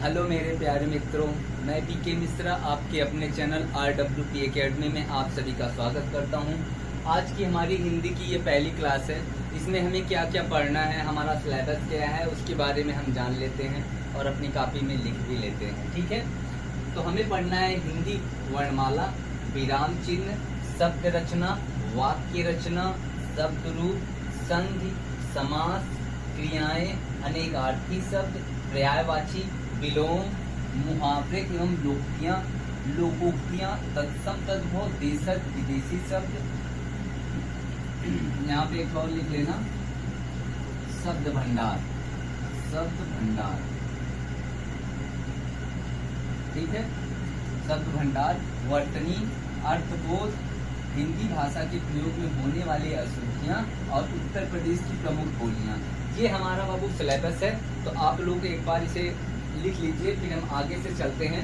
Hello मेरे प्यारे मित्रों, मैं पीके मिश्रा आपके अपने चैनल RWP एकेडमी में आप सभी का स्वागत करता हूं। आज की हमारी हिंदी की ये पहली क्लास है। इसमें हमें क्या क्या पढ़ना है, हमारा सिलेबस क्या है, उसके बारे में हम जान लेते हैं और अपनी कॉपी में लिख भी लेते हैं। ठीक है, तो हमें पढ़ना है हिंदी वर्णमाला, विराम चिन्ह, शब्द रचना, वाक्य रचना, शब्द रूप, संधि, समास, क्रियाएं, अनेकार्थी शब्द, पर्यायवाची, विलोम, मुहावरे एवं लोकोक्तियां, तत्सम तद्भव, देशज विदेशी शब्द। यहाँ पे एक और लिख लेना, शब्द भंडार, शब्द भंडार। ठीक है, शब्द भंडार, वर्तनी, अर्थबोध, हिंदी भाषा के प्रयोग में होने वाली अशुद्धियां और उत्तर प्रदेश की प्रमुख बोलियां। ये हमारा बाबू सिलेबस है, तो आप लोग एक बार इसे लिख लीजिए, फिर हम आगे से चलते हैं।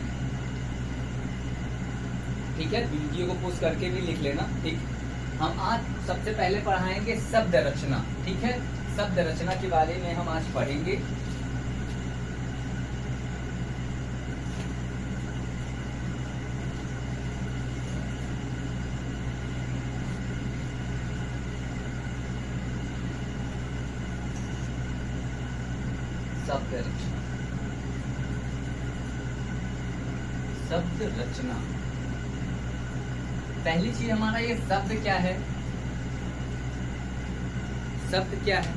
ठीक है, वीडियो को पोस्ट करके भी लिख लेना। ठीक, हम आज सबसे पहले पढ़ाएंगे शब्द रचना। ठीक है, शब्द रचना के बारे में हम आज पढ़ेंगे। शब्द रचना, शब्द रचना। पहली चीज हमारा ये शब्द क्या है। शब्द क्या है?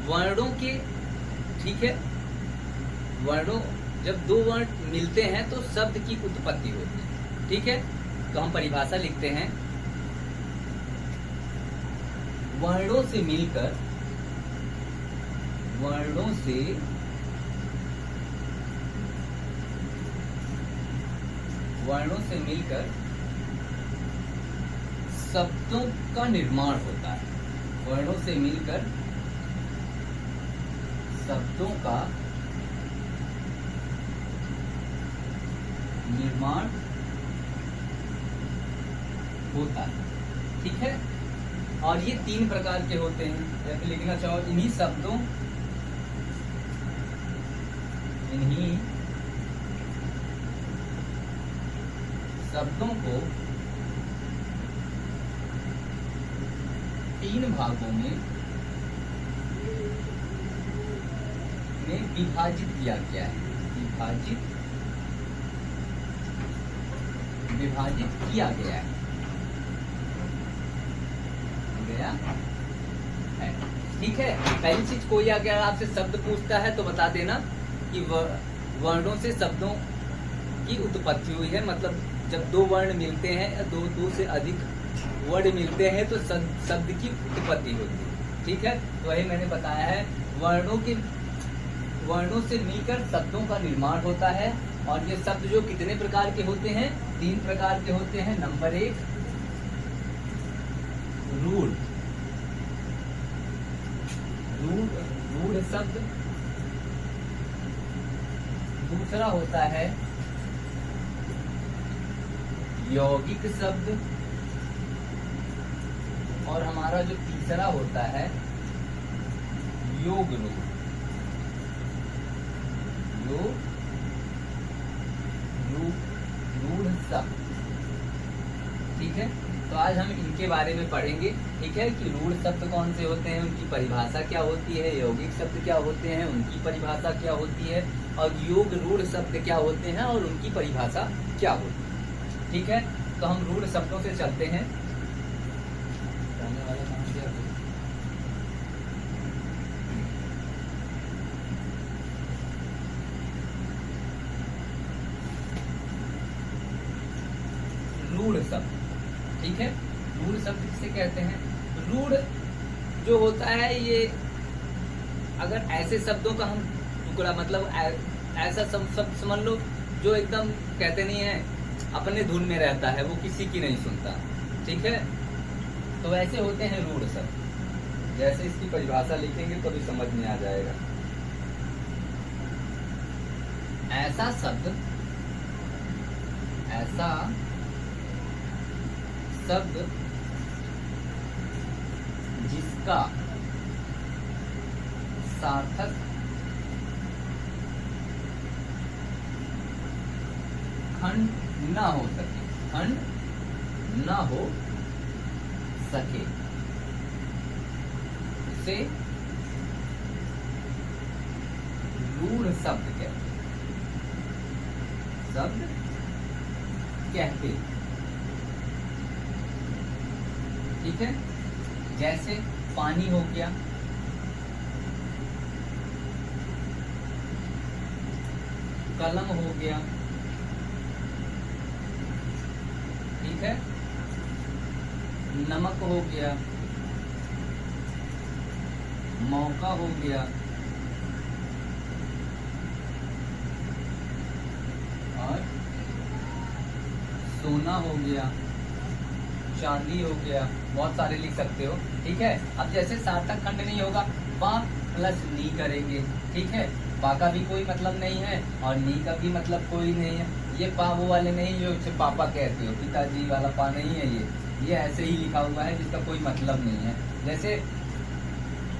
वर्णों के, ठीक है, वर्णों, जब दो वर्ण मिलते हैं तो शब्द की उत्पत्ति होती है। ठीक है, तो हम परिभाषा लिखते हैं, वर्णों से मिलकर, वर्णों से मिलकर शब्दों का निर्माण होता है। वर्णों से मिलकर शब्दों का निर्माण होता है। ठीक है, और ये तीन प्रकार के होते हैं। या फिर लिखना चाहो, इन्हीं शब्दों को तीन भागों में विभाजित किया गया है। विभाजित किया गया है। ठीक है, पहली चीज, कोई अगर आपसे शब्द पूछता है तो बता देना कि वर्णों से शब्दों की उत्पत्ति हुई है। मतलब जब दो वर्ण मिलते हैं या दो से अधिक वर्ण मिलते हैं तो शब्द की उत्पत्ति होती है। ठीक है, तो वही मैंने बताया है, वर्णों से मिलकर शब्दों का निर्माण होता है। और ये शब्द जो कितने प्रकार के होते हैं? तीन प्रकार के होते हैं। नंबर एक, रूढ़ शब्द। दूसरा होता है यौगिक शब्द। और हमारा जो तीसरा होता है योग रूढ़ शब्द। ठीक है, तो आज हम इनके बारे में पढ़ेंगे। ठीक है, कि रूढ़ शब्द कौन से होते हैं, उनकी परिभाषा क्या होती है, यौगिक शब्द क्या होते हैं, उनकी परिभाषा क्या होती है, और योग रूढ़ शब्द क्या होते हैं और उनकी परिभाषा क्या होती है। ठीक है, तो हम रूढ़ शब्दों से चलते हैं। रूढ़ शब्द, ठीक है, रूढ़ शब्द किसे कहते हैं? रूढ़ जो होता है, ये अगर ऐसे शब्दों का हम टुकड़ा, मतलब ऐसा शब्द समझ लो जो एकदम कहते नहीं है, अपने धुन में रहता है, वो किसी की नहीं सुनता। ठीक है, तो ऐसे होते हैं रूढ़ शब्द। जैसे इसकी परिभाषा लिखेंगे तो भी समझ में आ जाएगा। ऐसा शब्द जिसका सार्थक खंड ना हो सके, खंड ना हो सके, इसे रूढ़ शब्द कहते, शब्द कहते। ठीक है, जैसे पानी हो गया, कलम हो गया, ठीक है, नमक हो गया, मौका हो गया, और सोना हो गया, चांदी हो गया, बहुत सारे लिख सकते हो। ठीक है, अब जैसे सार्थक खंड नहीं होगा, पा प्लस नी करेंगे। ठीक है, पा का भी कोई मतलब नहीं है और नी का भी मतलब कोई नहीं है। ये पा वो वाले नहीं जो उसे पापा कहते हो, पिताजी वाला पा नहीं है ये ऐसे ही लिखा हुआ है जिसका कोई मतलब नहीं है। जैसे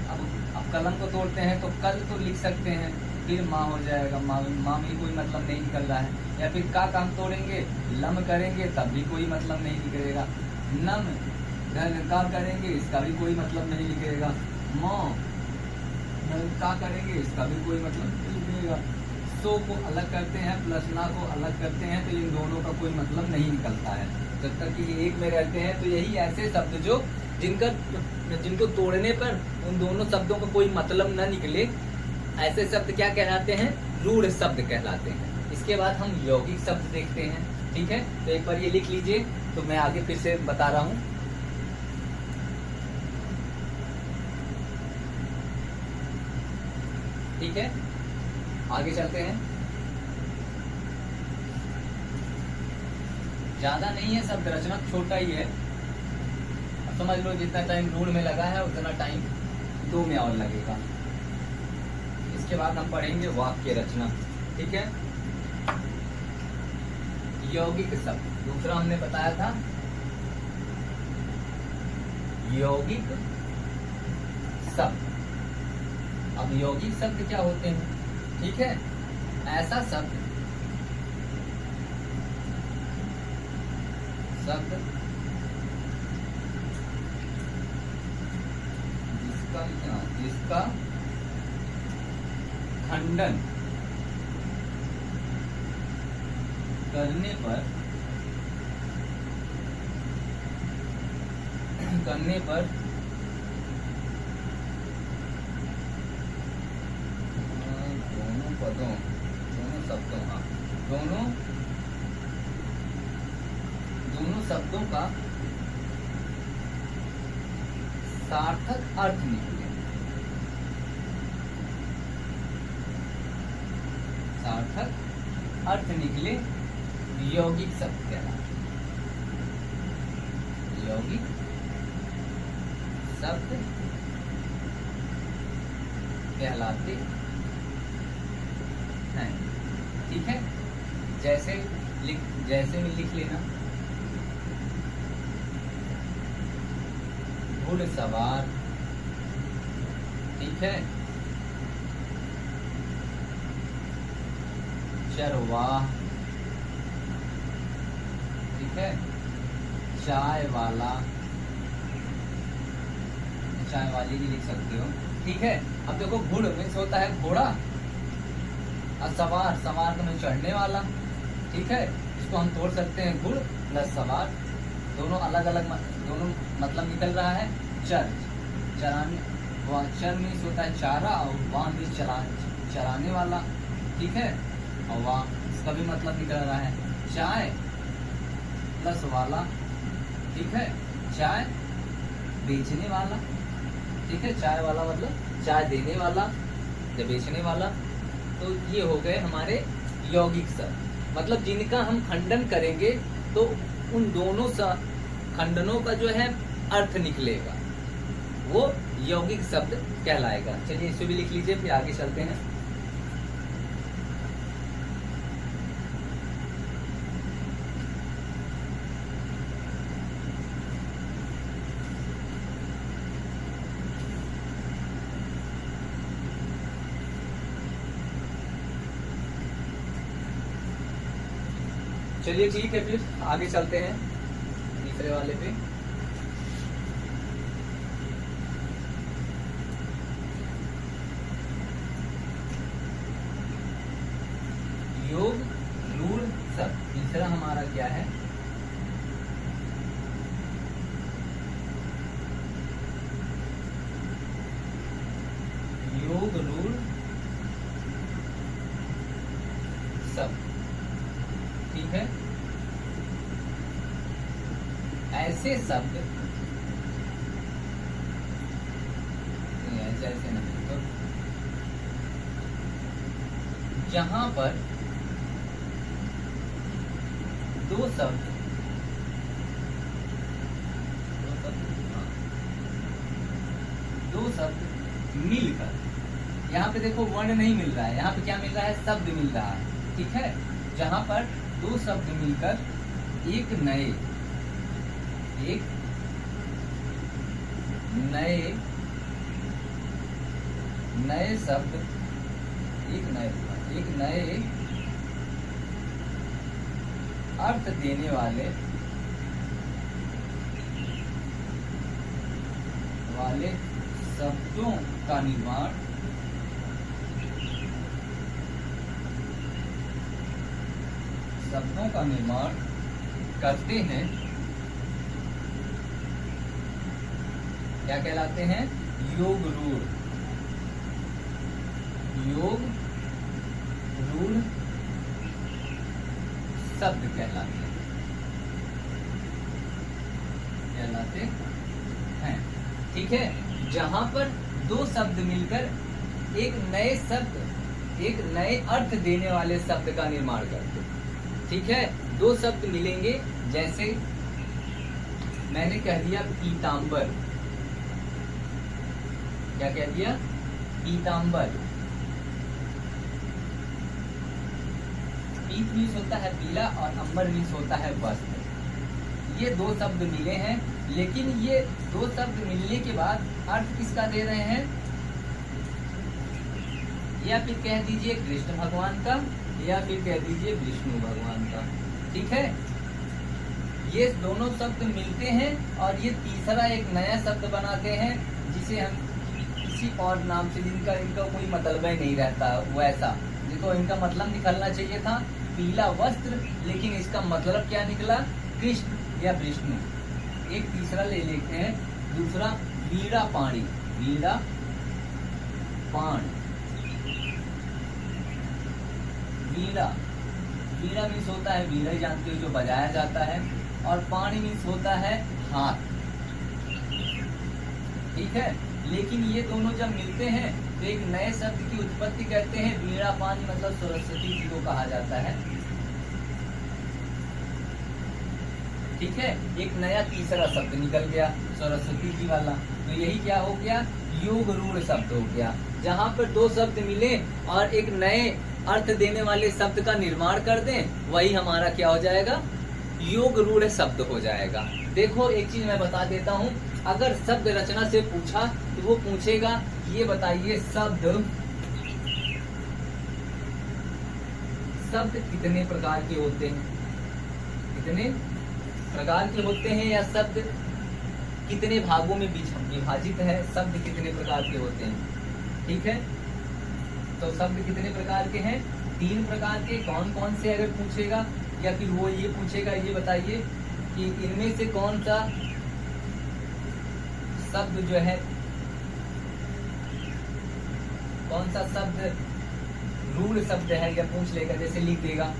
अब कलम को तोड़ते हैं तो कल तो लिख सकते हैं, फिर माँ हो जाएगा, माँ में कोई मतलब नहीं निकल रहा है। या फिर का काम तोड़ेंगे, लम करेंगे तब भी कोई मतलब नहीं निकलेगा। नम का करेंगे, इसका भी कोई मतलब नहीं निकलेगा। मौ का करेंगे, इसका भी कोई मतलब नहीं निकलेगा। सो को अलग करते हैं, प्लस ना को अलग करते हैं, तो इन दोनों का कोई मतलब नहीं निकलता है। जब तक कि ये एक में रहते हैं तो यही ऐसे शब्द जो जिनको तोड़ने पर उन दोनों शब्दों का कोई मतलब न निकले, ऐसे शब्द क्या कहलाते हैं? रूढ़ शब्द कहलाते हैं। इसके बाद हम यौगिक शब्द देखते हैं। ठीक है, तो एक बार ये लिख लीजिए, तो मैं आगे फिर से बता रहा हूँ। ठीक है, आगे चलते हैं। ज्यादा नहीं है शब्द रचना, छोटा ही है। अब समझ लो जितना टाइम रूढ़ में लगा है उतना टाइम दो में और लगेगा। इसके बाद हम पढ़ेंगे वाक्य रचना। ठीक है, यौगिक शब्द दूसरा हमने बताया था, यौगिक शब्द। अब यौगिक शब्द क्या होते हैं? ठीक है, ऐसा शब्द जिसका खंडन करने पर दोनों शब्दों का सार्थक अर्थ निकले, यौगिक शब्द कहलाते। यौगिक शब्द कहलाते हैं। ठीक है, जैसे में लिख लेना, घुड़सवार। ठीक है, चरवाह। ठीक है, चाय वाला, चाय वाली भी लिख सकते हो। ठीक है, अब देखो घुड़ मीन्स होता है घोड़ा, और सवार तो में चढ़ने वाला। ठीक है, इसको हम तोड़ सकते हैं, घुड़ प्लस सवार, दोनों अलग अलग दोनों मतलब निकल रहा है। चराने, चर मीन्स होता है चारा, और वाह मीन्स चराने वाला। ठीक है, और वाह इसका भी मतलब निकल रहा है चाय प्लस वाला। ठीक है, चाय बेचने वाला। ठीक है, चाय वाला मतलब चाय देने वाला या बेचने वाला। तो ये हो गए हमारे यौगिक शब्द, मतलब जिनका हम खंडन करेंगे तो उन दोनों खंडनों का जो है अर्थ निकलेगा, वो यौगिक शब्द कहलाएगा। चलिए इसे भी लिख लीजिए, फिर आगे चलते हैं। चलिए ठीक है, फिर आगे चलते हैं तीसरे वाले पे। योग रूढ़ शब्द। तीसरा हमारा क्या है? योग रूढ़ शब्द। ठीक है, ऐसे शब्द ऐसे नहीं, तो जहां पर दो शब्द मिलकर, यहाँ पे देखो वर्ण नहीं मिल रहा है, यहाँ पे क्या मिल रहा है? शब्द मिल रहा है। ठीक है, जहां पर दो शब्द मिलकर एक नए शब्द, एक नए अर्थ देने वाले शब्दों का निर्माण करते हैं, क्या कहलाते हैं? योग रूढ़ शब्द कहलाते हैं। ठीक है, जहां पर दो शब्द मिलकर एक नए अर्थ देने वाले शब्द का निर्माण करते हैं। ठीक है, दो शब्द मिलेंगे, जैसे मैंने कह दिया पीतांबर। क्या कह दिया? पीतांबर। पीत मीन्स होता है पीला और अंबर मीन्स होता है वस्त्र। ये दो शब्द मिले हैं, लेकिन ये दो शब्द मिलने के बाद अर्थ किसका दे रहे हैं? या फिर कह दीजिए कृष्ण भगवान का, या फिर कह दीजिए विष्णु भगवान का। ठीक है, ये दोनों शब्द मिलते हैं और ये तीसरा एक नया शब्द बनाते हैं, जिसे हम किसी और नाम से, जिनका इनका कोई मतलब ही नहीं रहता वैसा। देखो, इनका मतलब निकलना चाहिए था पीला वस्त्र, लेकिन इसका मतलब क्या निकला? कृष्ण या विष्णु। एक तीसरा ले लेते हैं, दूसरा वीणा पाणी। वीणा मीन्स होता है, वीणा जानते हो, जो बजाया जाता है, और पाणी मीन्स होता है हाथ। ठीक है, लेकिन ये दोनों जब मिलते हैं तो एक नए शब्द की उत्पत्ति करते हैं। वीणा पाणी मतलब सरस्वती जी को कहा जाता है। ठीक है, एक नया तीसरा शब्द निकल गया सरस्वती जी वाला। तो यही क्या हो गया? योग रूढ़ शब्द हो गया। जहां पर दो शब्द मिले और एक नए अर्थ देने वाले शब्द का निर्माण कर दें, वही हमारा क्या हो जाएगा? योग रूढ़ शब्द हो जाएगा। देखो, एक चीज मैं बता देता हूँ, अगर शब्द रचना से पूछा तो वो पूछेगा, ये बताइए शब्द कितने प्रकार के होते हैं? कितने प्रकार के होते हैं, या शब्द कितने भागों में विभाजित है? शब्द कितने प्रकार के होते हैं? ठीक है, तो शब्द कितने प्रकार के हैं? 3 प्रकार के। कौन कौन से अगर पूछेगा, या फिर वो ये पूछेगा, ये बताइए कि इनमें से कौन सा शब्द जो है, कौन सा शब्द रूढ़ शब्द है, या पूछ लेगा, जैसे लिख देगा।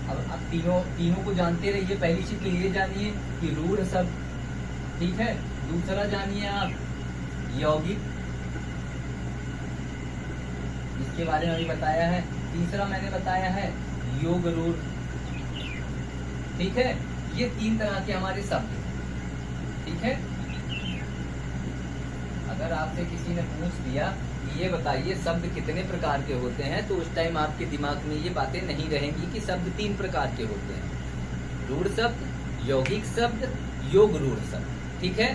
अब तीनों को जानते रहिए। पहली चीज तो ये जानिए कि रूढ़ शब्द। ठीक है, दूसरा जानिए आप यौगिक, इसके बारे में अभी बताया है। तीसरा मैंने बताया है योग रूढ़। ठीक है, ये 3 तरह के हमारे शब्द। ठीक है, अगर आपसे किसी ने पूछ दिया कि ये बताइए शब्द कितने प्रकार के होते हैं, तो उस टाइम आपके दिमाग में ये बातें नहीं रहेंगी कि शब्द 3 प्रकार के होते हैं। रूढ़ शब्द, यौगिक शब्द, योग रूढ़ शब्द। ठीक है,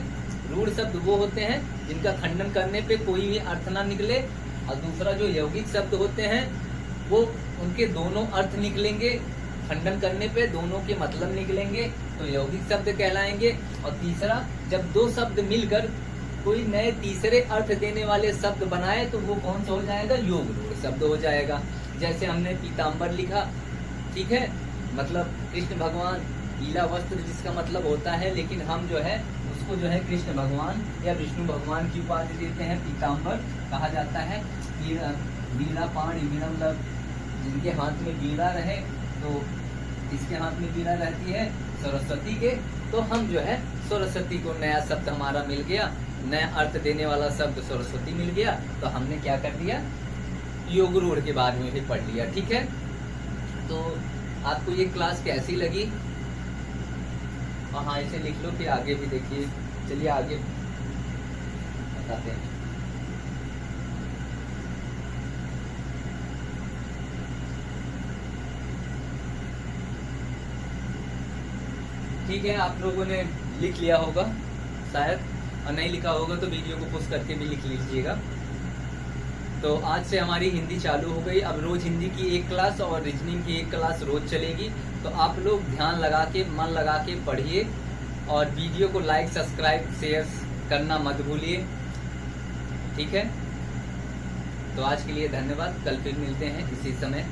रूढ़ शब्द वो होते हैं जिनका खंडन करने पे कोई भी अर्थ ना निकले, और दूसरा जो यौगिक शब्द होते हैं वो उनके दोनों अर्थ निकलेंगे। खंडन करने पे दोनों के मतलब निकलेंगे तो यौगिक शब्द कहलाएंगे। और तीसरा, जब दो शब्द मिलकर कोई नए तीसरे अर्थ देने वाले शब्द बनाए तो वो कौन सा हो जाएगा, योग रूढ़ शब्द हो जाएगा। जैसे हमने पीताम्बर लिखा, ठीक है, मतलब कृष्ण भगवान, पीला वस्त्र जिसका मतलब होता है, लेकिन हम जो है उसको जो है कृष्ण भगवान या विष्णु भगवान की उपाधि देते हैं, पीताम्बर कहा जाता है। वीणा पाणी वीणम लव, जिनके हाथ में वीणा रहे, तो इसके हाथ में वीणा रहती है सरस्वती के, तो हम जो है सरस्वती को नया शब्द हमारा मिल गया, नया अर्थ देने वाला शब्द सरस्वती मिल गया, तो हमने क्या कर दिया, योग रूढ़ के बारे में भी पढ़ लिया। ठीक है, तो आपको ये क्लास कैसी लगी? हाँ, इसे लिख लो, फिर आगे भी देखिए। चलिए आगे बताते हैं। ठीक है, आप लोगों ने लिख लिया होगा शायद, और नहीं लिखा होगा तो वीडियो को पॉज करके भी लिख लीजिएगा। तो आज से हमारी हिंदी चालू हो गई। अब रोज हिंदी की एक क्लास और रीजनिंग की एक क्लास रोज चलेगी। तो आप लोग ध्यान लगा के, मन लगा के पढ़िए, और वीडियो को लाइक, सब्सक्राइब, शेयर करना मत भूलिए। ठीक है, तो आज के लिए धन्यवाद। कल फिर मिलते हैं इसी समय।